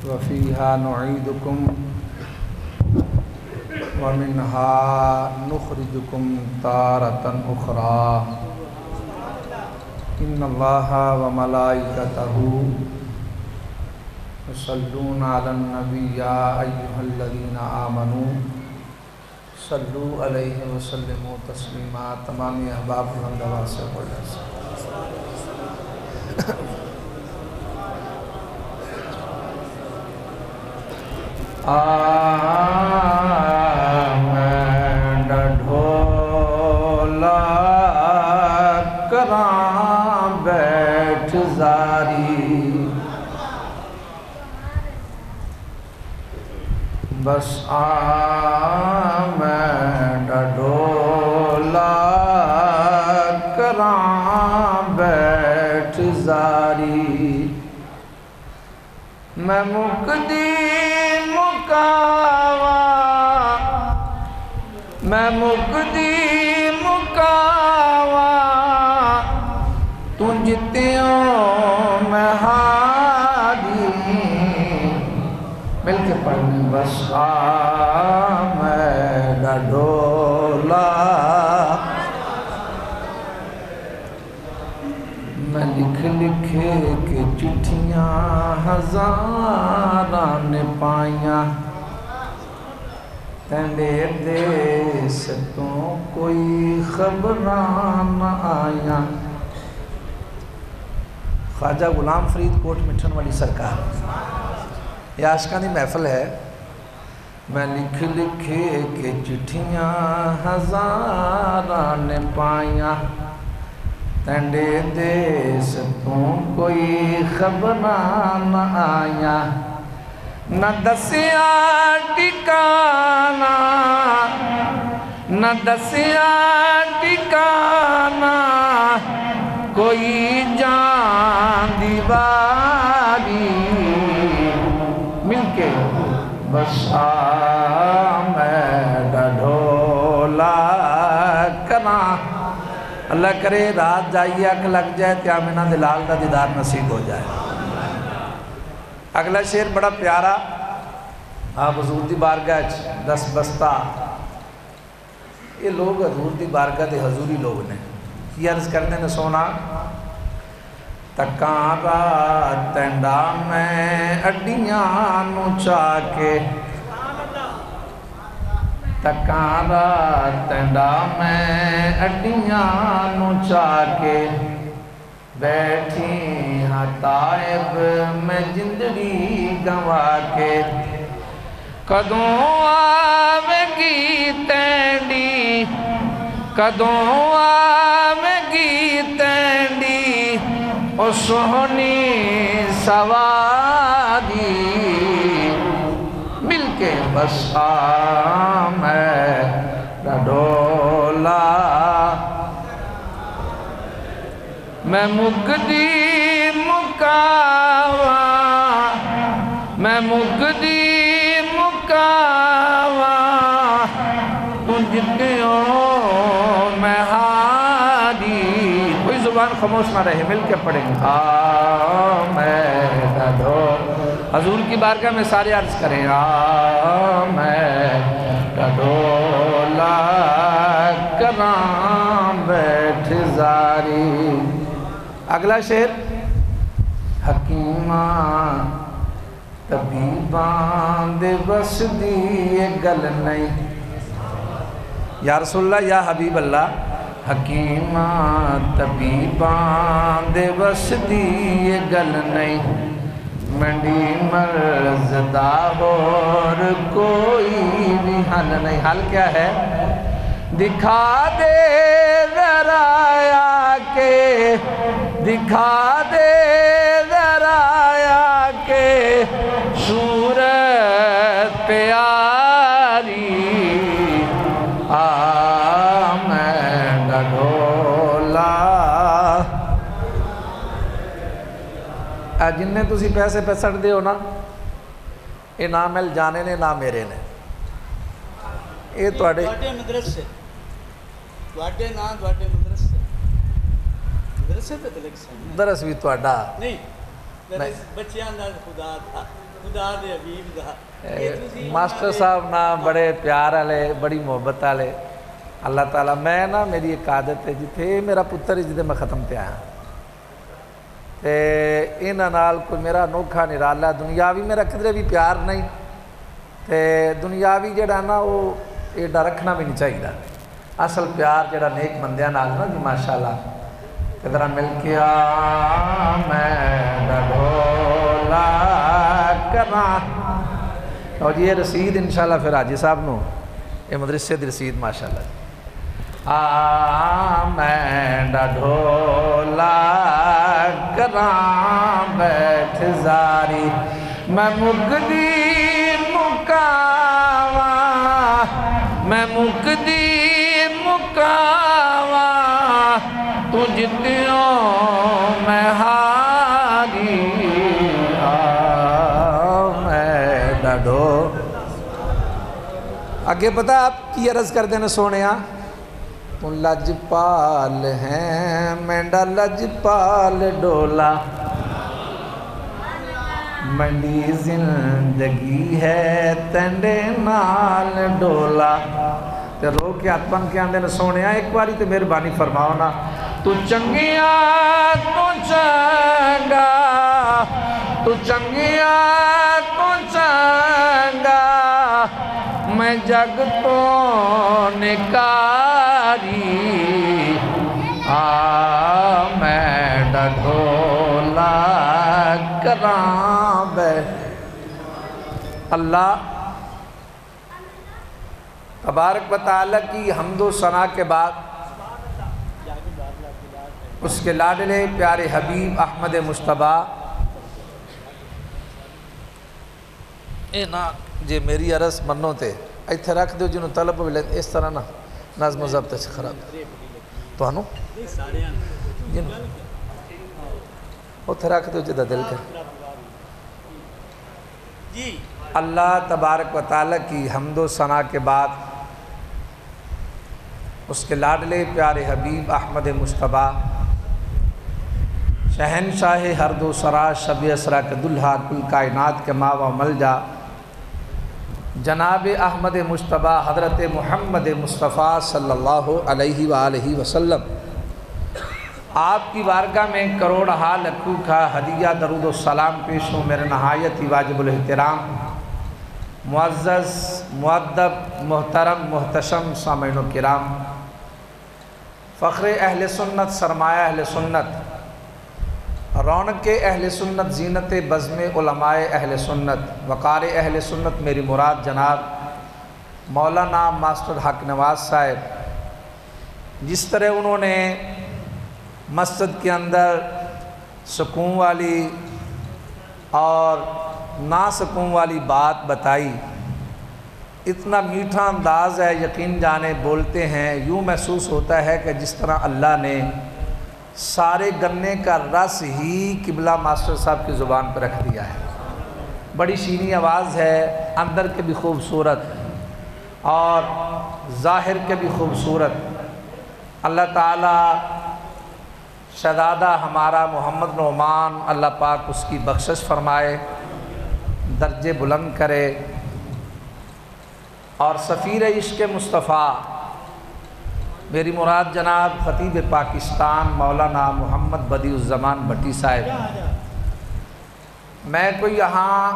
وفيها نعيدكم ومنها نخرجكم تارة أخرى إن الله وملائكته يصلون على النبي يا أيها الذين آمنوا صلوا عليه وسلموا تسليما تمامی احباب الحمدللہ سے پڑھیں آمین ڈھولا کراں بیٹھ زاری بس آمین ڈھولا کراں بیٹھ زاری میں مقدی میں مقدی مکاوا تجھتیوں میں ہادی مل کے پڑھنے بس آمین ڈھولا میں لکھ لکھے کہ چٹھیاں ہزاراں نے پائیاں تینڈے دیس تو کوئی خبران نہ آیاں خواجہ غلام فرید کوٹ مٹھن والی سرکار یہ عاشقاں دی محفل ہے میں لکھ لکھے کہ چٹھیاں ہزاراں نے پائیاں تینڈے دیس تو کوئی خبران نہ آیاں نہ دسیا ٹکانا نہ دسیا ٹکانا کوئی جان دیواری مل کے بس آمین ڈھولا کراں اللہ کرے رات جائیے اک لگ جائے کہ آمینہ دلال دا دیدار نصیب ہو جائے اگلا شعر بڑا پیارا آپ حضور دی بارگاہ دس بستہ یہ لوگ حضور دی بارگاہ دے حضوری لوگ نے یہ عرض کرنے نے سونا تکاں رات تینڈا میں اڈیاں نو چاکے تکاں رات تینڈا میں اڈیاں نو چاکے بیٹھی ہاں تائب میں جندڑی گوا کے کدوں آوے گی تینڈی کدوں آوے گی تینڈی او سہنی سواری مل کے بس آمین ڈھولا میں مقدی مکاوا میں مقدی مکاوا تجھتیوں میں ہادی کوئی زبان خاموش نہ رہے مل کے پڑھیں آمین ڈھولا حضور کی بارگاہ میں سارے عرض کریں آمین ڈھولا کراں بیٹھ زاری اگلا شعر حکیماں طبیباں دے بس دی گل نہیں یا رسول اللہ یا حبیب اللہ حکیماں طبیباں دے بس دی گل نہیں منڈی مرض دا اور کوئی بھی حل نہیں حل کیا ہے دکھا دے ذرا آ کے دکھا دے ذرا آ کے صورت پیاری آمین ڈھولا جنہیں تسی پیسے پہ سٹ دے ہو نا یہ نہ مل جانے نے نہ میرے نے یہ توڑے مدرسے توڑے نا توڑے مدرسے پہ تلک سامنے درس بھی توڑا نہیں میرے بچیاں دا خدا دا خدا دے حبیب دا ماسٹر صاحب نا بڑے پیار والے بڑی محبت والے اللہ تعالیٰ میں نا میری ایک عادت ہے جتھے میرا پتر جدے میں ختم پہ آیا تے انہاں نال کوئی میرا انوکھا نرالا دنیاوی میرا کدھر بھی پیار نہیں تے دنیاوی جڑا نا وہ ایڈا رکھنا بھی نہیں چاہیے اصل پیار جڑا نیک بندیاں نال نا جی ماشاءاللہ کدھر مل کے میں ڈھولا کراں اور جی یہ رسید انشاءاللہ پھر حاجی صاحب نو یہ مدرسے دی رسید ماشاءاللہ میں ڈھولا کراں بیٹھ زاری میں مکدی مکاواں میں مکدی مکاواں تو جتیوں میں ہاری میں ڈھو آگے پتہ آپ کی عرض کر دینا سونے تو لجپال ہیں مینڈا لجپال ڈولا منڈی زندگی ہے تینڈے نال ڈولا تے رو کے ہاتھ بن کے آندے نے سونے ایک باری تے مہربانی فرماؤ نا تو چنگیا تو چنگا تو چنگیا تو چنگا میں جگ تو نکاری میں ڈھولا کراں اللہ تبارک و تعالیٰ کی حمد و ثنا کے بعد اس کے لاڈلے پیارے حبیب احمد مصطفیٰ اے نا جے میری عرض منو تے ایتھے رکھ دیو جنہوں طلب ملے اس طرح نا نظم و ضبط سے خراب تو ہنو جنہوں اتھے رکھ دیو جدہ دل کر اللہ تبارک و تعالیٰ کی حمد و ثنا کے بعد اس کے لاڈلے پیارے حبیب احمد مصطفیٰ شہنشاہ ہر دو سرا شب اسرا کے دلہا کل کائنات کے ماوا ملجا جناب احمد مصطفیٰ حضرت محمد مصطفیٰ صلی اللہ علیہ وآلہ وسلم آپ کی بارگاہ میں کروڑہا لکھو کا ہدیہ درود و سلام پیش ہوں میرے نہایت ہی واجب الاحترام معزز مؤدب محترم محتشم سامعین و کرام فخر اہل سنت سرمایہ اہل سنت رونق اہل سنت زینت بزم علماء اہل سنت وقار اہل سنت میری مراد جناب مولانا ماسٹر حق نواز صاحب جس طرح انہوں نے مسجد کے اندر سکون والی اور نا سکون والی بات بتائی اتنا میٹھا انداز ہے یقین جانے بولتے ہیں یوں محسوس ہوتا ہے کہ جس طرح اللہ نے سارے گنے کا رس ہی قبلہ ماسٹر صاحب کی زبان پر رکھ دیا ہے بڑی شینی آواز ہے اندر کے بھی خوبصورت اور ظاہر کے بھی خوبصورت اللہ تعالیٰ شہزادہ ہمارا محمد نعمان اللہ پاک اس کی بخشش فرمائے درجے بلند کرے اور سفیر عشق مصطفیٰ میری مراد جناب خطیب پاکستان مولانا محمد بدیع الزمان بھٹی صاحب میں کوئی یہاں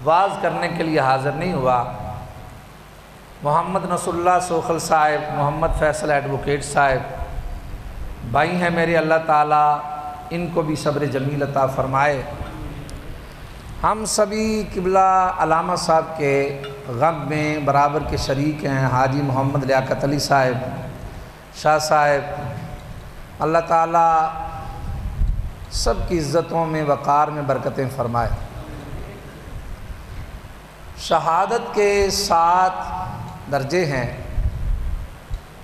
واز کرنے کے لیے حاضر نہیں ہوا محمد نصر اللہ سوخل صاحب محمد فیصل ایڈوکیٹ صاحب بھائی ہیں میرے اللہ تعالیٰ ان کو بھی صبر جمیل عطا فرمائے ہم سبھی قبلہ علامہ صاحب کے غم میں برابر کے شریک ہیں حاجی محمد لیاقت علی صاحب شاہ صاحب اللہ تعالیٰ سب کی عزتوں میں وقار میں برکتیں فرمائے شہادت کے 7 درجے ہیں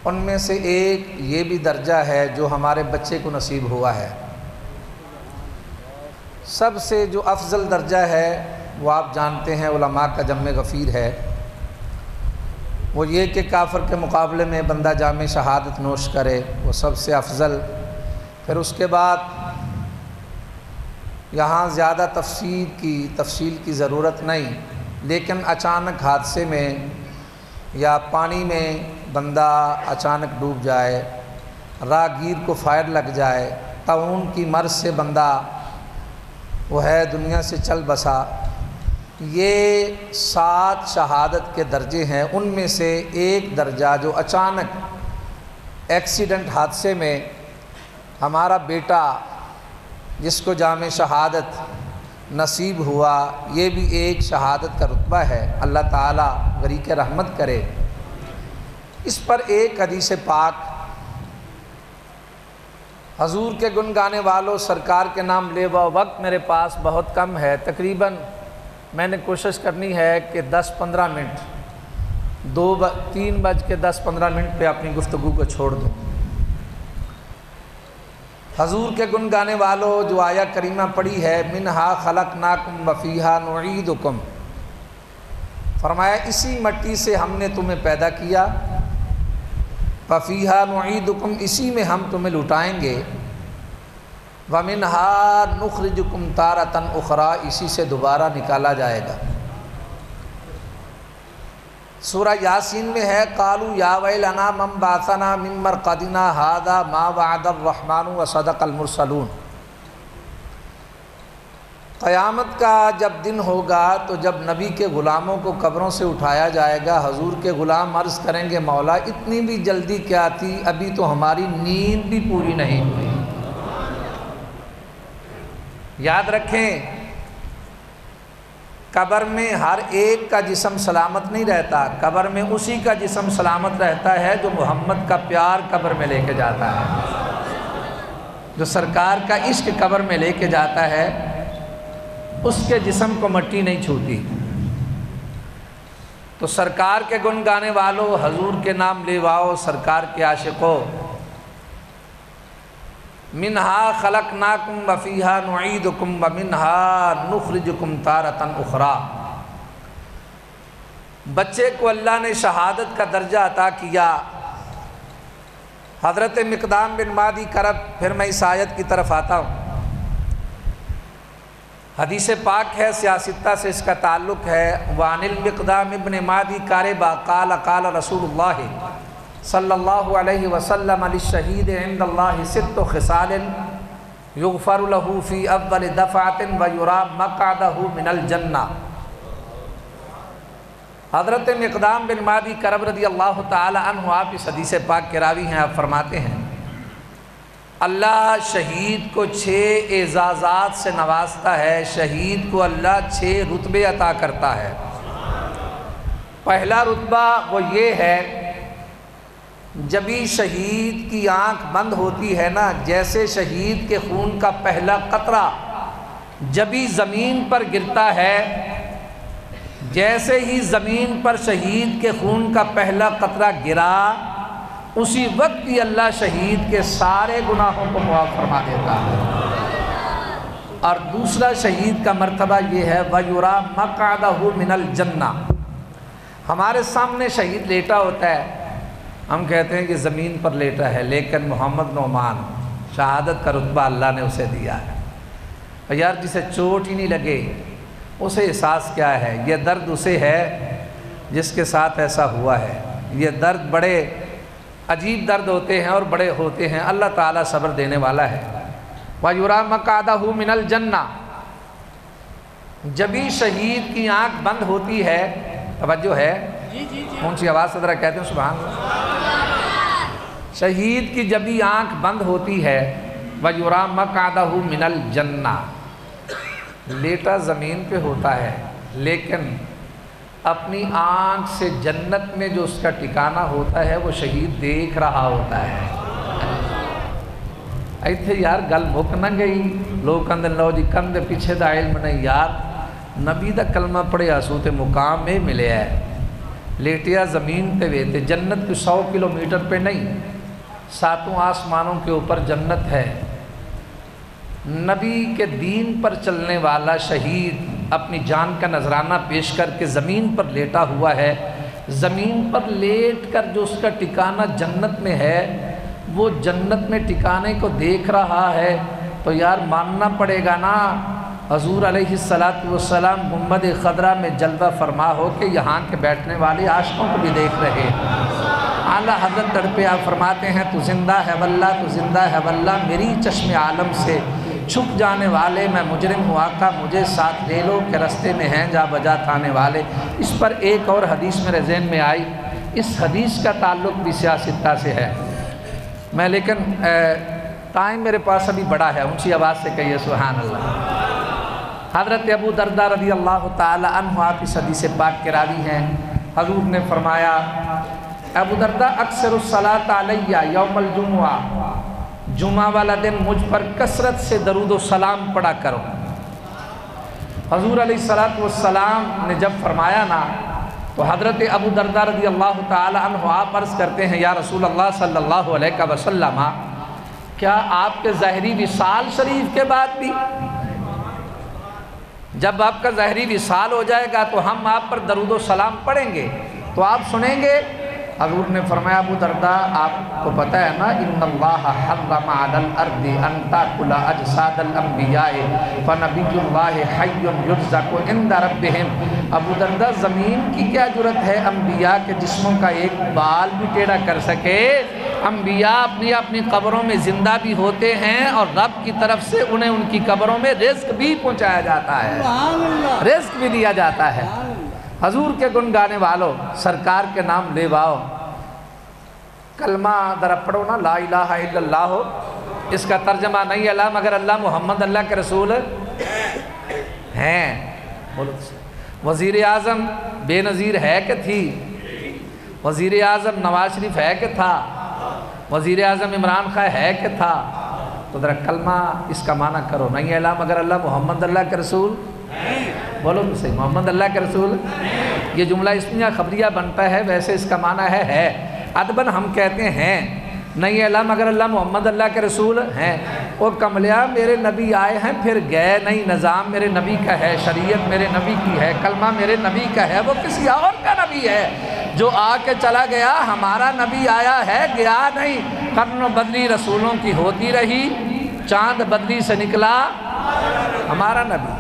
ان میں سے ایک یہ بھی درجہ ہے جو ہمارے بچے کو نصیب ہوا ہے سب سے جو افضل درجہ ہے وہ آپ جانتے ہیں علماء کا جم غفیر ہے وہ یہ کہ کافر کے مقابلے میں بندہ جام شہادت نوش کرے وہ سب سے افضل پھر اس کے بعد یہاں زیادہ تفصیل کی ضرورت نہیں، لیکن اچانک حادثے میں یا پانی میں بندہ اچانک ڈوب جائے، راہگیر کو فائر لگ جائے، طاعون کی مرض سے بندہ وہ ہے دنیا سے چل بسا، یہ 7 شہادت کے درجے ہیں۔ ان میں سے ایک درجہ جو اچانک ایکسیڈنٹ حادثے میں ہمارا بیٹا جس کو جام شہادت نصیب ہوا، یہ بھی ایک شہادت کا رتبہ ہے۔ اللہ تعالیٰ غریق رحمت کرے۔ اس پر ایک حدیث پاک حضور کے گن گانے والوں سرکار کے نام لے وہ وقت میرے پاس بہت کم ہے، تقریباً میں نے کوشش کرنی ہے کہ 10-15 منٹ 3:10-15 پہ اپنی گفتگو کو چھوڑ دوں۔ حضور کے گن گانے والوں جو آیہ کریمہ پڑھی ہے، منہا خلقناکم وفیہا نعیدکم، فرمایا اسی مٹی سے ہم نے تمہیں پیدا کیا، وفیہا نعیدکم، اسی میں ہم تمہیں لٹائیں گے، ومنہا نخرجکم تارۃ اخری، اسی سے دوبارہ نکالا جائے گا۔ سورہ یاسین میں ہے قالوا یا ویلنا من بعثنا من مرقدنا ھذا ما وعد الرحمن وصدق المرسلون۔ قیامت کا جب دن ہوگا تو جب نبی کے غلاموں کو قبروں سے اٹھایا جائے گا، حضور کے غلام عرض کریں گے مولا اتنی بھی جلدی کیا تھی، ابھی تو ہماری نیند بھی پوری نہیں ہوئی۔ یاد رکھیں قبر میں ہر ایک کا جسم سلامت نہیں رہتا، قبر میں اسی کا جسم سلامت رہتا ہے جو محمد کا پیار قبر میں لے کے جاتا ہے، جو سرکار کا عشق قبر میں لے کے جاتا ہے، اس کے جسم کو مٹی نہیں چھوتی۔ تو سرکار کے گن گانے والوں، حضور کے نام لیواؤ، سرکار کے عاشقوں، منہا خلقناکم وفیہا نعیدکم ومنہا نخرجکم تارۃ اخری۔ بچے کو اللہ نے شہادت کا درجہ عطا کیا۔ حضرت مقدام بن مادی کرب، پھر میں اس آیت کی طرف آتا ہوں، حدیث پاک ہے، سیاستہ سے اس کا تعلق ہے۔ وعن المقدام ابن مادی کاربہ قال قال رسول اللہ صلی اللہ علیہ وسلم للشہید عند اللہ 6 خصال یغفر له فی اول دفعۃ ویری مقعدہ من الجنہ۔ حضرت مقدام بن مادی کرب رضی اللہ تعالی عنہ، آپ اس حدیث پاک کے راوی ہیں، آپ فرماتے ہیں اللہ شہید کو 6 اعزازات سے نوازتا ہے، شہید کو اللہ 6 رتبے عطا کرتا ہے۔ پہلا رتبہ وہ یہ ہے، جبھی شہید کی آنکھ بند ہوتی ہے نا، جیسے شہید کے خون کا پہلا قطرہ جبھی زمین پر گرتا ہے، جیسے ہی زمین پر شہید کے خون کا پہلا قطرہ گرا، اسی وقت ہی اللہ شہید کے سارے گناہوں کو معاف فرما دیتا ہے۔ اور دوسرا شہید کا مرتبہ یہ ہے وَيُرَى مَقْعَدَهُ مِنَ الْجَنَّةِ۔ ہمارے سامنے شہید لیٹا ہوتا ہے، ہم کہتے ہیں کہ زمین پر لیٹا ہے، لیکن محمد نعمان شہادت کا رتبہ اللہ نے اسے دیا ہے۔ اور یار جسے چوٹ ہی نہیں لگے اسے احساس کیا ہے؟ یہ درد اسے ہے جس کے ساتھ ایسا ہوا ہے۔ یہ درد بڑے عجیب درد ہوتے ہیں اور بڑے ہوتے ہیں، اللہ تعالیٰ صبر دینے والا ہے۔ وَيُرَى مَقْعَدَهُ مِنَ الْجَنَّةِ۔ جبھی شہید کی آنکھ بند ہوتی ہے، توجہ ہے، اونچی آواز سے ذرا کہتے ہیں سبحان اللہ۔ شہید کی جبھی آنکھ بند ہوتی ہے، وَيُرَى مَقْعَدَهُ مِنَ الْجَنَّةِ، لیٹا زمین پہ ہوتا ہے لیکن اپنی آنکھ سے جنت میں جو اس کا ٹھکانہ ہوتا ہے وہ شہید دیکھ رہا ہوتا ہے۔ ایتھے یار گل مک نہ گئی، لوگ کندن لو جی کندے پیچھے دا علم نہیں، یار نبی دا کلمہ پڑھے آسو تے مقام میں ملے ہے، لیٹیا زمین پہ ویتے، جنت کو 100 کلومیٹر پہ نہیں، 7 آسمانوں کے اوپر جنت ہے۔ نبی کے دین پر چلنے والا شہید اپنی جان کا نذرانہ پیش کر کے زمین پر لیٹا ہوا ہے، زمین پر لیٹ کر جو اس کا ٹھکانہ جنت میں ہے، وہ جنت میں ٹھکانے کو دیکھ رہا ہے، تو یار ماننا پڑے گا نا حضور علیہ السلام گنبد خضرا میں جلوہ فرما ہو کہ یہاں کے بیٹھنے والے عاشقوں کو بھی دیکھ رہے ہیں۔ اعلیٰ حضرت تڑپے آپ فرماتے ہیں تو زندہ ہے واللہ، تو زندہ ہے واللہ، میری چشم عالم سے چھپ جانے والے، میں مجرم ہوں آقا مجھے ساتھ لے لو کہ رستے میں ہیں جا بجا تھانے والے۔ اس پر ایک اور حدیث میرے ذہن میں آئی، اس حدیث کا تعلق بھی سیاستہ سے ہے، میں لیکن ٹائم میرے پاس ابھی بڑا ہے، اونچی آواز سے کہیے سبحان اللہ۔ حضرت ابو درداء رضی اللہ تعالی عنہ آپ اس حدیث پاک کے راوی ہیں۔ حضور نے فرمایا ابو درداء اکثر الصلاۃ علیہ یوم الجمعہ، جمعہ والا دن مجھ پر کثرت سے درود و سلام پڑھا کرو۔ حضور علیہ السلام نے جب فرمایا نا تو حضرت ابو درداء رضی اللہ تعالی عنہ آپ عرض کرتے ہیں یا رسول اللہ صلی اللہ علیہ وسلم کیا آپ کے ظاہری وصال شریف کے بعد بھی؟ جب آپ کا ظاہری وصال ہو جائے گا تو ہم آپ پر درود و سلام پڑھیں گے تو آپ سنیں گے؟ حضور نے فرمایا ابو درداء آپ کو پتہ ہے نا ان اللہ حرم علی الارض ان تاکل اجساد الانبیاء فنبی اللہ حی یرزق عند ربہم۔ ابو درداء زمین کی کیا جرت ہے انبیاء کے جسموں کا ایک بال بھی ٹیڑھا کر سکے؟ انبیاء اپنی قبروں میں زندہ بھی ہوتے ہیں اور رب کی طرف سے انہیں ان کی قبروں میں رزق بھی پہنچایا جاتا ہے، رزق بھی دیا جاتا ہے۔ حضور کے گن گانے والوں، سرکار کے نام لے واؤ، کلمہ ذرا پڑھو نا لا الہ الا اللہ ہو، اس کا ترجمہ نہیں اللہ مگر اللہ محمد اللہ کے رسول ہیں۔ بولو وزیر اعظم بے نظیر ہے کہ تھی؟ وزیر اعظم نواز شریف ہے کہ تھا؟ وزیر اعظم عمران خان ہے کہ تھا؟ تو ذرا کلمہ اس کا معنی کرو، نہیں اللہ مگر اللہ محمد اللہ کے رسول، بولو تو صحیح محمد اللہ کے رسول۔ یہ جملہ اسمیہ خبریہ بنتا ہے، ویسے اس کا معنی ہے ادباً ہم کہتے ہیں نہیں اللہ مگر اللہ محمد اللہ کے رسول ہیں۔ وہ کملیا میرے نبی آئے ہیں پھر گئے نہیں، نظام میرے نبی کا ہے، شریعت میرے نبی کی ہے، کلمہ میرے نبی کا ہے، وہ کسی اور کا نبی ہے جو آ کے چلا گیا، ہمارا نبی آیا ہے گیا نہیں۔ قرن و بدلی رسولوں کی ہوتی رہی، چاند بدلی سے نکلا ہمارا نبی۔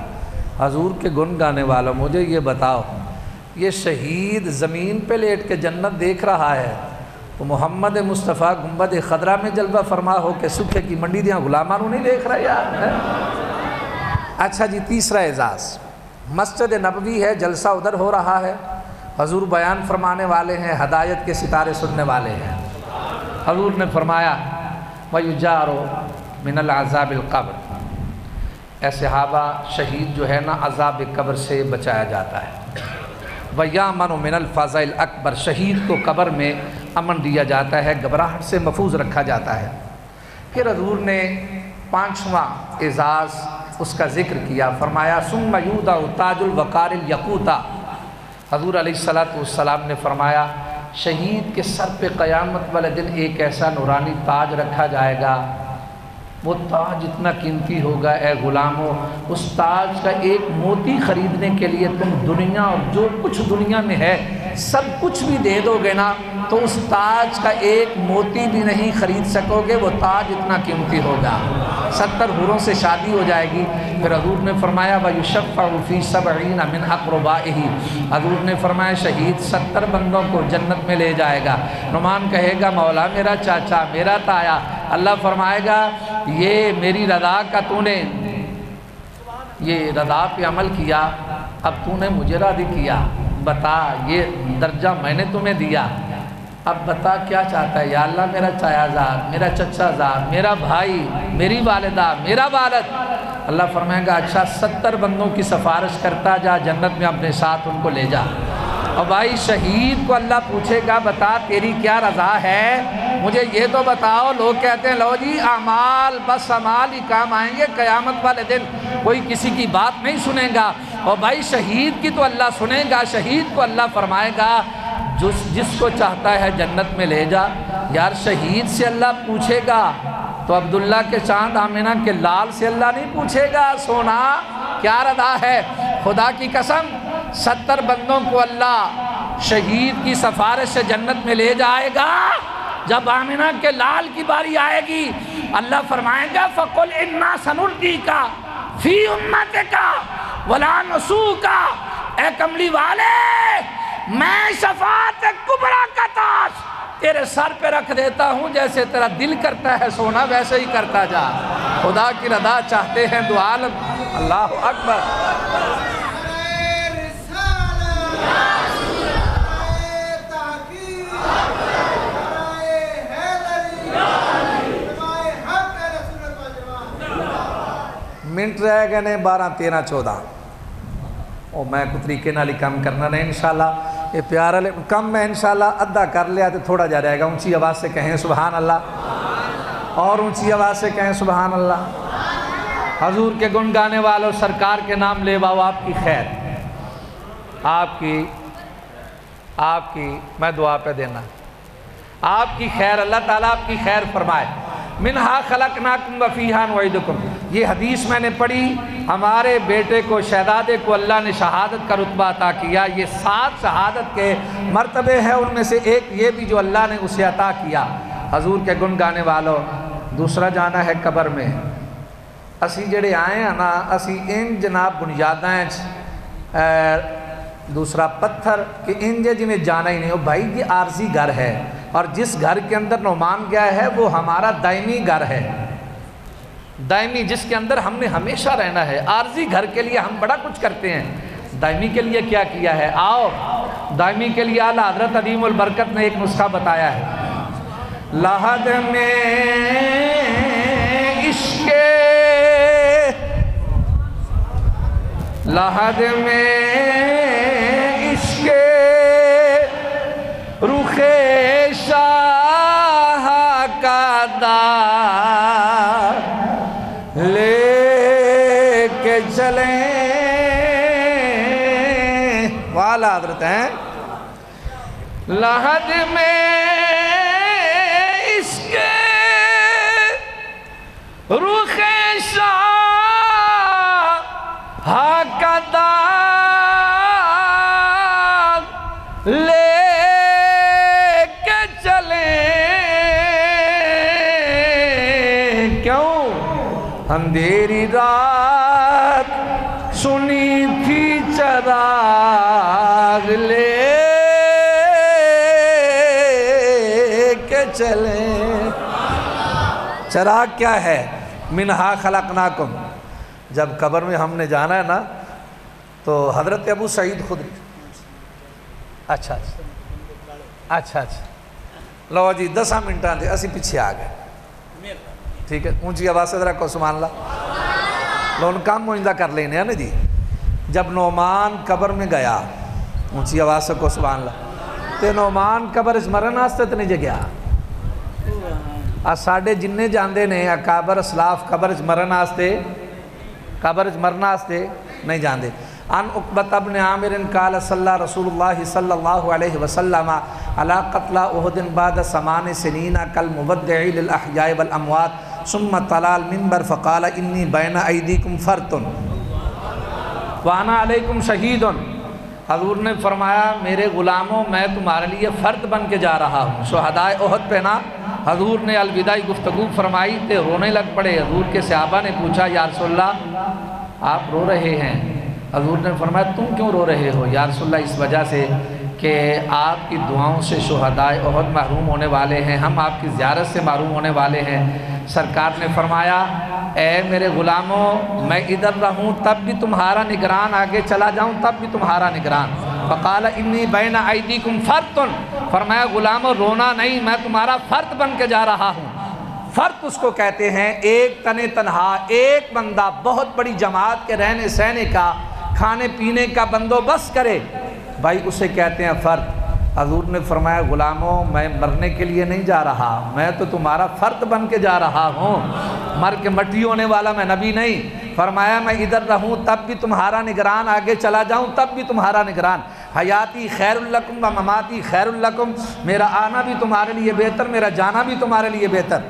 حضور کے گن گانے والوں مجھے یہ بتاؤ، یہ شہید زمین پہ لیٹ کے جنت دیکھ رہا ہے تو محمد مصطفیٰ گنبد خضرا میں جلوہ فرما ہو کے سکھے کی منڈی دیاں غلامان نہیں دیکھ رہا یار۔ اچھا جی تیسرا اعزاز، مسجد نبوی ہے، جلسہ ادھر ہو رہا ہے، حضور بیان فرمانے والے ہیں، ہدایت کے ستارے سننے والے ہیں۔ حضور نے فرمایا وَيُجَارُ مِنَ الْعَذَابِ الْقَبْرِ، اے صحابہ شہید جو ہے نا عذاب قبر سے بچایا جاتا ہے۔ وَيَامَنُ مِنَ الْفَزَعِ الْأَكْبَرِ، شہید کو قبر میں امن دیا جاتا ہے، گھبراہٹ سے محفوظ رکھا جاتا ہے۔ پھر حضور نے پانچواں اعزاز اس کا ذکر کیا، فرمایا ثُمَّ يُوضَعُ تَاجُ الْوَقَارِ الْيَقُوتَ۔ حضور علیہ السلام نے فرمایا شہید کے سر پہ قیامت والے دن ایک ایسا نورانی تاج رکھا جائے گا، وہ تاج اتنا قیمتی ہوگا اے غلاموں، اس تاج کا ایک موتی خریدنے کے لیے تم دنیا اور جو کچھ دنیا میں ہے سب کچھ بھی دے دو گے نا تو اس تاج کا ایک موتی بھی نہیں خرید سکو گے، وہ تاج اتنا قیمتی ہوگا۔ 70 حوروں سے شادی ہو جائے گی۔ پھر حضور نے فرمایا وَيُشَفَّعُ فِي 70 مِنْ أَقْرَبَائِهِ، حضور نے فرمایا شہید 70 بندوں کو جنت میں لے جائے گا۔ نعمان کہے گا مولا میرا چاچا میرا تایا، اللہ فرمائے گا یہ میری رضا کا تو نے یہ رضا پہ عمل کیا، اب تو نے مجھے راضی کیا، بتا یہ درجہ میں نے تمہیں دیا، اب بتا کیا چاہتا ہے؟ یا اللہ میرا چایا زاد، میرا چچا زاد، میرا بھائی، میری والدہ، میرا والد۔ اللہ فرمائے گا اچھا 70 بندوں کی سفارش کرتا جا جنت میں اپنے ساتھ ان کو لے جا۔ اور بھائی شہید کو اللہ پوچھے گا بتا تیری کیا رضا ہے، مجھے یہ تو بتاؤ۔ لوگ کہتے ہیں لو جی اعمال بس اعمال ہی کام آئیں گے، قیامت والے دن کوئی کسی کی بات نہیں سنے گا۔ اور بھائی شہید کی تو اللہ سنے گا، شہید کو اللہ فرمائے گا جس کو چاہتا ہے جنت میں لے جا۔ یار شہید سے اللہ پوچھے گا تو عبداللہ کے چاند آمنہ کے لال سے اللہ نہیں پوچھے گا سونا کیا رضا ہے۔ خدا کی قسم 70 بندوں کو اللہ شہید کی سفارش سے جنت میں لے جائے گا۔ جب آمنہ کے لال کی باری آئے گی اللہ فرمائے گا فَقُلْ إِنَّا سَنُرْضِيكَ فی امتکا ولا نسوکا، اے کملی والے میں شفاعت کبریٰ کا تاج تیرے سر پہ رکھ دیتا ہوں، جیسے تیرا دل کرتا ہے سونا ویسے ہی کرتا جا۔ خدا کی رضا چاہتے ہیں دو عالم، اللہ اکبر۔ منٹ رہ گئے نے 12 13 14 او میں کو طریقے نالی کم کرنا نہیں انشاءاللہ، یہ پیارا کم میں انشاءاللہ ادھا کر لیا تو تھوڑا جا رہے گا۔ اونچی آواز سے کہیں سبحان اللہ، اور اونچی آواز سے کہیں سبحان اللہ۔ حضور کے گن گانے والوں سرکار کے نام لے باؤ، آپ کی خیر، آپ کی میں دعا پہ دینا، آپ کی خیر، اللہ تعالیٰ آپ کی خیر فرمائے۔ منہا خلقناکم وفیہا نعیدکم، یہ حدیث میں نے پڑھی، ہمارے بیٹے کو شہزادے کو اللہ نے شہادت کا رتبہ عطا کیا۔ یہ 7 شہادت کے مرتبے ہیں، ان میں سے ایک یہ بھی جو اللہ نے اسے عطا کیا۔ حضور کے گن گانے والوں، دوسرا جانا ہے قبر میں۔ اسی جڑے آئے ہیں نا، اسی ان جناب بنیادیں دوسرا پتھر کہ انجے جنہیں جانا ہی نہیں ہو بھائی، یہ عارضی گھر ہے، اور جس گھر کے اندر نعمان گیا ہے وہ ہمارا دائمی گھر ہے، دائمی جس کے اندر ہم نے ہمیشہ رہنا ہے۔ عارضی گھر کے لیے ہم بڑا کچھ کرتے ہیں، دائمی کے لیے کیا کیا ہے؟ آؤ دائمی کے لیے اعلیٰ حضرت عظیم البرکت نے ایک نسخہ بتایا ہے۔ لحد میں عشق، لحد میں عشق رخ شاہ کا دار لے کے چلیں، والا حضرت ہیں۔ لحد میں عشق رخ شاہ کا دار لے کے چلیں، کیوں اندھیری رات سنی تھی چراغ لے کے چلیں۔ چراغ کیا ہے؟ منہا خلقناکم۔ جب قبر میں ہم نے جانا ہے نا تو حضرت ابو سعید خدری، اچھا لو جی 10 منٹاں دے اسی پیچھے آ گئے، ٹھیک ہے، اونچی آواز سے ذرا کو سبحان اللہ، لون کام موجودہ کر لینے ہیں نا جی۔ جب نعمان قبر میں گیا، اونچی آواز سے کو سبحان اللہ، تے نعمان قبر اس مرن آستے تو نہیں جے گیا، ساڑھے جننے جاندے نے اکابر اسلاف قبر اس مرن آستے، قبر اس مرن آستے نہیں جاندے۔ ان عقبۃ بن عامر قال صلی رسول اللہ صلی اللہ علیہ وسلم علی قتل احد بعد 8 سنین کالمودع للاحیاء والاموات ثم طلع المنبر فقال انی بین ایدیکم فرط وانا علیکم شہید۔ حضور نے فرمایا میرے غلاموں میں تمہارے لیے فرد بن کے جا رہا ہوں۔ شہدائے احد پہ نا حضور نے الوداعی گفتگو فرمائی تے رونے لگ پڑے۔ حضور کے صحابہ نے پوچھا یا رسول اللہ آپ رو رہے ہیں؟ حضور نے فرمایا تم کیوں رو رہے ہو؟ یا رسول اللہ اس وجہ سے کہ آپ کی دعاؤں سے شہدائے احد محروم ہونے والے ہیں، ہم آپ کی زیارت سے محروم ہونے والے ہیں۔ سرکار نے فرمایا اے میرے غلاموں میں ادھر رہوں تب بھی تمہارا نگران، آگے چلا جاؤں تب بھی تمہارا نگران۔ فقال انی بین ایدیکم فرط، فرمایا غلاموں رونا نہیں، میں تمہارا فرد بن کے جا رہا ہوں۔ فرد اس کو کہتے ہیں ایک تنے تنہا، ایک بندہ بہت بڑی جماعت کے رہنے سہنے کا، کھانے پینے کا بندوبست کرے، بھائی اسے کہتے ہیں فرد۔ حضور نے فرمایا غلاموں میں مرنے کے لیے نہیں جا رہا، میں تو تمہارا فرد بن کے جا رہا ہوں، مر کے مٹی ہونے والا میں نبی نہیں۔ فرمایا میں ادھر رہوں تب بھی تمہارا نگران، آگے چلا جاؤں تب بھی تمہارا نگران۔ حیاتی خیر لکم و مماتی خیر لکم، میرا آنا بھی تمہارے لیے بہتر، میرا جانا بھی تمہارے لیے بہتر۔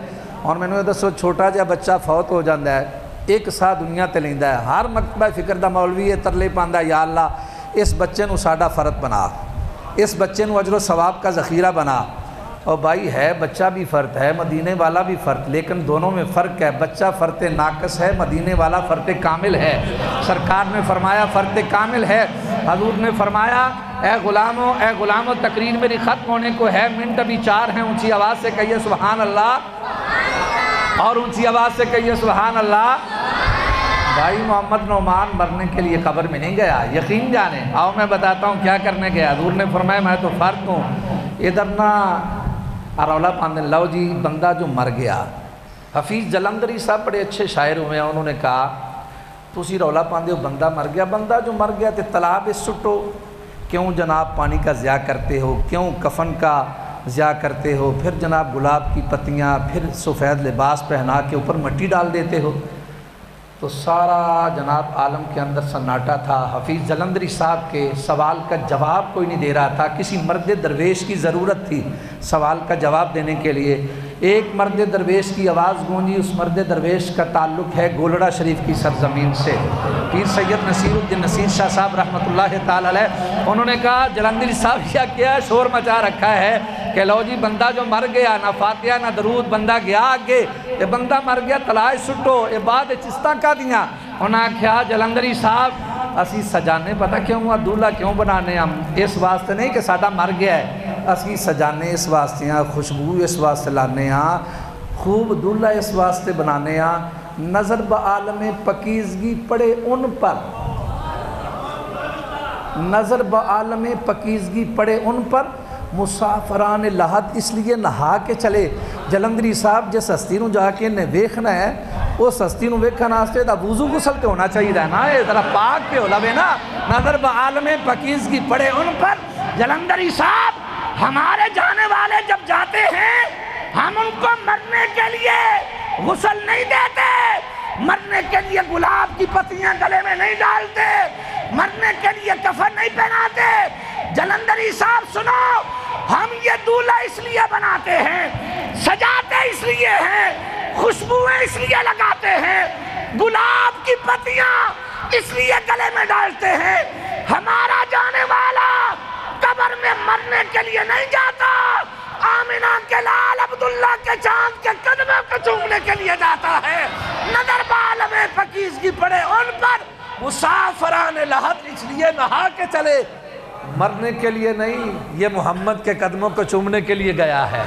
اور میں نے دسو چھوٹا جا بچہ فوت ہو جاندہ ہے، ایک ساتھ دنیا تے لیندا ہے، ہر مکتبہ فکر دا مولوی ہے ترلے پاندا یا اللہ اس بچے نو ساڈا فرد بنا، اس بچے نو اجر و ثواب کا ذخیرہ بنا، اور بھائی ہے بچہ بھی فرد ہے، مدینے والا بھی فرد، لیکن دونوں میں فرق ہے، بچہ فرد ناقص ہے، مدینے والا فرد کامل ہے۔ سرکار نے فرمایا فرد کامل ہے۔ حضور نے فرمایا اے غلامو تقریر میری ختم ہونے کو ہے، منٹ ابھی 4 ہیں، اونچی آواز سے کہیے سبحان اللہ، اور اونچی آواز سے کہیے سبحان اللہ۔ بھائی محمد نعمان مرنے کے لیے قبر میں نہیں گیا، یقین جانے، آؤ میں بتاتا ہوں کیا کرنے گیا۔ حضور نے فرمایا میں تو فرد ہوں، ادھر نہ رولا پاندے لو جی بندہ جو مر گیا۔ حفیظ جلندری صاحب بڑے اچھے شاعر ہوئے ہیں، انہوں نے کہا تسی رولا پاندے ہو بندہ مر گیا، بندہ جو مر گیا تے تالاب سٹو، کیوں جناب پانی کا ضیاء کرتے ہو، کیوں کفن کا ضیاء کرتے ہو، پھر جناب گلاب کی پتیاں، پھر سفید لباس پہنا کے اوپر مٹی ڈال دیتے ہو۔ تو سارا جناب عالم کے اندر سناٹا تھا۔ حفیظ جلندری صاحب کے سوال کا جواب کوئی نہیں دے رہا تھا، کسی مرد درویش کی ضرورت تھی سوال کا جواب دینے کے لیے۔ ایک مرد درویش کی آواز گونجی، اس مرد درویش کا تعلق ہے گولڑا شریف کی سرزمین سے، پیر سید نصیر الدین نصیر شاہ صاحب رحمۃ اللہ تعالی علیہ۔ انہوں نے کہا جلندری صاحب کیا شور مچا رکھا ہے کہ لو جی بندہ جو مر گیا، نہ فاتحہ نہ درود، بندہ گیا آگے، یہ بندہ مر گیا تلاش سٹو، یہ بعد چستہ کا دیا۔ انہوں نے کہا جلندری صاحب اسی سجانے پتہ کیوں ہوا، دولہا کیوں بنانے، ہم اس واسطے نہیں کہ ساڈا مر گیا ہے، اسی سجانے اس واسطے ہیں، خوشبو اس واسطے لانے ہیں، خوب دولہا اس واسطے بنانے ہیں، نظر بعالم پکیزگی پڑے ان پر، نظر بعالم پکیزگی پڑے ان پر، مسافران لحد اس لیے نہا کے چلے۔ جلندری صاحب جس ہستی نو جا کے انہیں ویکھنا ہے، اس ہستی نو ویکھن واسطے دا وضو غسل تے ہونا چاہیے نا، یہ ذرا پاک پہ ہو لوے نا۔ نظر بعالم پکیزگی پڑے ان پر، جلندری صاحب ہمارے جانے والے جب جاتے ہیں ہم ان کو مرنے کے لیے غسل نہیں دیتے، مرنے کے لیے گلاب کی پتیاں گلے میں نہیں ڈالتے، مرنے کے لیے کفن نہیں پہناتے۔ جلندری صاحب سنو، ہم یہ دولہا اس لیے بناتے ہیں، سجاتے اس لیے ہیں، خوشبوئیں اس لیے لگاتے ہیں، گلاب کی پتیاں اس لیے گلے میں ڈالتے ہیں، ہمارا جانے والا قبر میں مرنے کے لیے نہیں جاتا، آمنہ کے لال عبداللہ کے چاند کے قدموں کو چومنے کے لیے جاتا ہے۔ نظر بعالم پکیزگی پڑے ان پر، مسافران لحد اس لیے نہا کے چلے، مرنے کے لیے نہیں، یہ محمد کے قدموں کو چومنے کے لیے گیا ہے۔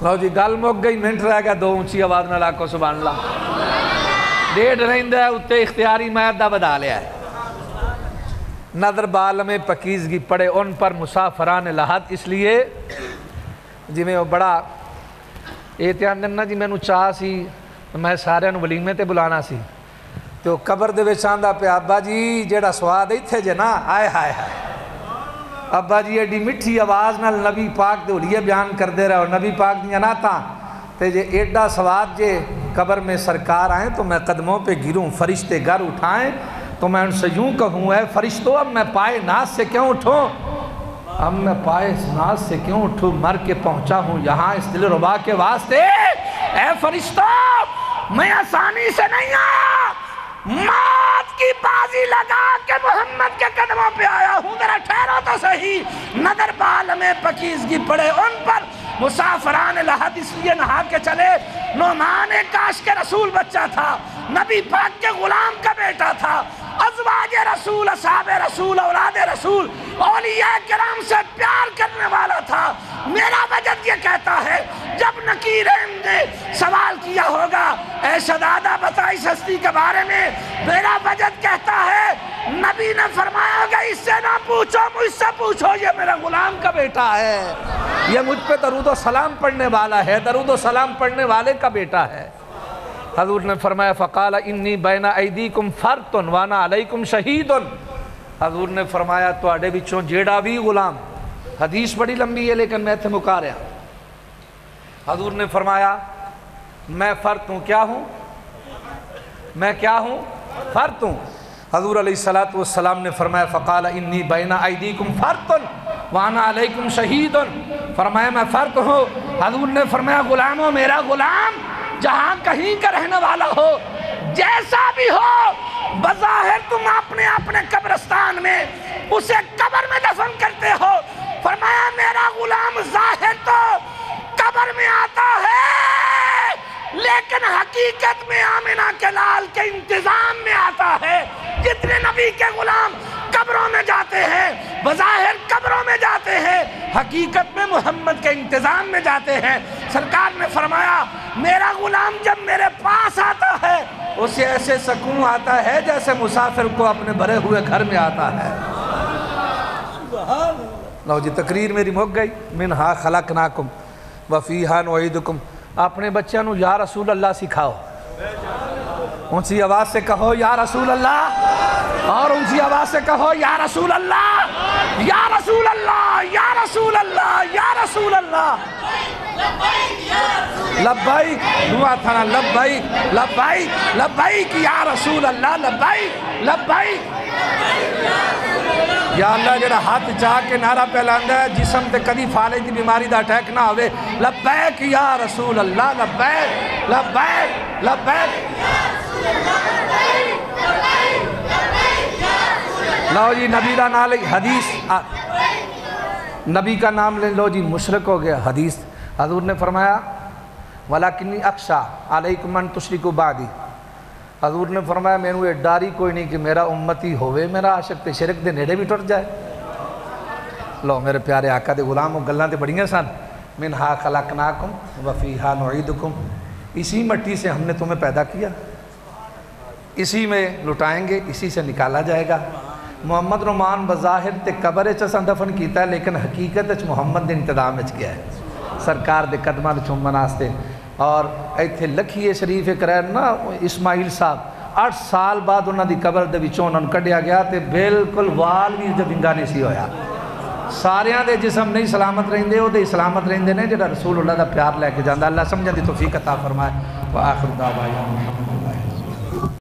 لو جی گل مک گئی، منٹ رہ گیا، دو اونچی آواز نہ لاکھو سبحان اللہ۔ ڈیڑھ رہندہ ہے اتے اختیاری میدہ بدا لیا ہے۔ نظر بعالم پکیزگی پڑے ان پر، مسافران لحد اس لیے جی میں بڑا احتیاط دینا جی میں چاہ سی میں سارے ولیمے تے بلانا سی، تو قبر دے وچ آندا پہ ابا جی جیڑا سواد ایتھے جے نا، آئے ہائے ہائے ابا جی ایڈی مٹھی آواز نال نبی پاک دے حلیے بیان کر دے رہا اور نبی پاک دیاں نعتاں تے جے ایڈا سواد جے قبر میں سرکار آئیں تو میں قدموں پہ گروں، فرشتے گر اٹھائیں تو میں ان سے یوں کہوں اے فرشتو اب میں پائے ناز سے کیوں اٹھوں، اب میں پائے ناز سے کیوں اٹھوں، مر کے پہنچا ہوں یہاں اس دل ربا کے واسطے، اے فرشتو میں آسانی سے نہیں آیا، موت کی بازی لگا کے محمد کے قدموں پہ آیا ہوں، ذرا ٹھہرو تو صحیح۔ نظر بعالم پکیزگی پڑے ان پر، مسافران لحد اس لیے نہا کے چلے۔ نعمان کاش کے رسول بچہ تھا، نبی پاک کے غلام کا بیٹا تھا، ازواج رسول، اصحاب رسول، اولاد رسول، اولیاء کرام سے پیار کرنے والا تھا۔ میرا وجد یہ کہتا ہے جب نکیرین نے سوال کیا ہوگا اے شہزادہ بتا اس ہستی کے بارے میں، میرا وجد کہتا ہے نبی نے فرمایا ہوگا اس سے نہ پوچھو مجھ سے پوچھو، یہ میرا غلام کا بیٹا ہے، یہ مجھ پہ درود و سلام پڑھنے والا ہے، درود و سلام پڑھنے والے کا بیٹا ہے۔ حضور نے فرمایا فقال انی بین ایدیکم فرط وانا علیکم شہید، حضور نے فرمایا تو آڑے بچوں جیڑا بھی غلام، حدیث بڑی لمبی ہے لیکن میں تھے مکا رہا۔ حضور نے فرمایا میں فرط ہوں، کیا ہوں میں کیا ہوں، فرط ہوں۔ حضور علیہ السلام نے فرمایا فقال انی بین ایدیکم فرط وانا علیکم شہید، فرمایا میں فرط ہوں۔ حضور نے فرمایا غلاموں میرا غلام جہاں کہیں کا رہنے والا ہو، جیسا بھی ہو، بظاہر تم اپنے قبرستان میں اسے قبر میں دفن کرتے ہو، فرمایا میرا غلام حقیقت میں آمنہ کے لال کے انتظام میں آتا ہے. جتنے نبی کے غلام قبروں میں جاتے ہیں، بظاہر قبروں میں جاتے ہیں، حقیقت میں محمد کے انتظام میں جاتے ہیں. سرکار نے فرمایا میرا غلام جب میرے پاس آتا ہے اسے ایسے سکون آتا ہے جیسے مسافر کو اپنے بھرے ہوئے گھر میں آتا ہے. لو جی تقریر میری مک گئی. منہا خلقناکم وفیہا نعیدکم. اپنے بچوں نو یا رسول اللہ سکھاؤ. اونچی آواز سے کہو یا رسول اللہ، اور اونچی آواز سے کہو یا رسول اللہ، یا رسول اللہ، یا رسول اللہ، یا رسول اللہ. لبیک دعا تھا، لبیک لبیک لبیک یا رسول اللہ، لبیک لبیک. یا اللہ جڑا ہاتھ چاہ کے نعرہ پہلاندا ہے جسم تے کدی فالج دی بیماری دا اٹیک نہ ہوئے. لبیک یا رسول اللہ، لبیک لبیک لبیک. لو جی نبی دا نام لے حدیث، نبی کا نام لے لو جی مشرک ہو گیا. حدیث حضور نے فرمایا وَلَكِنِّي أَخْشَىٰ عَلَيْكُمْ أَن تُشْرِكُوا بَعْدِي. حضور نے فرمایا میں نے ڈاری کوئی نہیں کہ میرا امتی ہوئے میرا عاشق تے شرک دے نیڑے بھی ٹر جائے. لو میرے پیارے آقا دے غلاموں گلاں تے بڑیاں سن. منہا خلقناکم وفیہا نعیدکم. اسی مٹی سے ہم نے تمہیں پیدا کیا، اسی میں لٹائیں گے، اسی سے نکالا جائے گا. محمد رمان بظاہر تے قبر چساں دفن کیتا ہے لیکن حقیقت اچ محمد دے انتظام اچ گیا ہے سرکار دے قدماں چومن واسطے. اور ایتھے لکھیے شریف ایک رہن نا اسماعیل صاحب 8 سال بعد انہاں دی قبر دے وچوں انہاں نوں کڈیا گیا تے بالکل وال بھی ونگا نہیں سی ہویا. ساریاں دے جسم نہیں سلامت رہندے، او دے سلامت رہندے نے جڑا رسول اللہ دا پیار لے کے جاندا. اللہ سمجھن دی توفیق عطا فرمائے. وآخر دعوانا